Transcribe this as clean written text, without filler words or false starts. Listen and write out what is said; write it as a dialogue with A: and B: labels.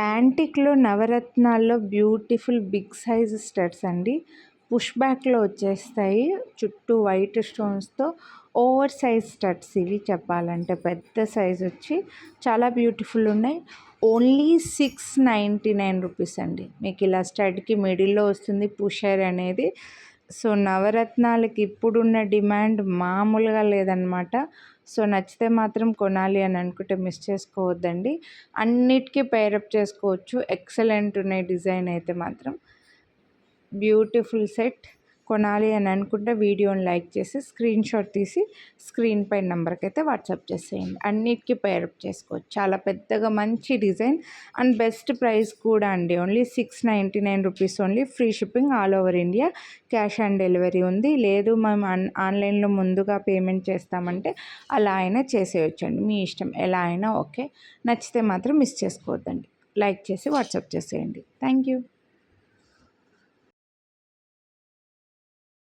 A: యాంటిక్లో నవరత్నాల్లో beautiful big size studs అండి. Push బ్యాక్లో వచ్చేస్తాయి, చుట్టూ వైట్ స్టోన్స్తో ఓవర్ సైజ్ స్టడ్స్. ఇవి చెప్పాలంటే పెద్ద సైజ్ వచ్చి చాలా బ్యూటిఫుల్ ఉన్నాయి. ఓన్లీ 699 రూపీస్ అండి. మీకు ఇలా స్టడ్కి మిడిల్లో వస్తుంది పుషర్ అనేది. సో నవరత్నాలకి ఇప్పుడున్న డిమాండ్ మామూలుగా లేదనమాట. సో నచ్చితే మాత్రం కొనాలి అని అనుకుంటే మిస్ చేసుకోవద్దండి. అన్నిటికీ పేరప్ చేసుకోవచ్చు. ఎక్సలెంట్ ఉన్నాయి డిజైన్ అయితే మాత్రం. Beautiful set. కొనాలి అని అనుకుంటే వీడియోని లైక్ చేసి స్క్రీన్ షాట్ తీసి స్క్రీన్ పై నెంబర్కి అయితే వాట్సాప్ చేసేయండి. అన్నిటికీ పేరప్ చేసుకోవచ్చు. చాలా పెద్దగా మంచి డిజైన్ అండ్ బెస్ట్ ప్రైస్ కూడా అండి. Only 699 rupees only. Free shipping all over India. Cash on delivery ఉంది. లేదు మేము ఆన్లైన్లో ముందుగా పేమెంట్ చేస్తామంటే అలా అయినా చేసేయచ్చండి. మీ ఇష్టం, ఎలా అయినా ఓకే. నచ్చితే మాత్రం మిస్ చేసుకోవద్దండి. లైక్ చేసి వాట్సాప్ చేసేయండి. Thank you.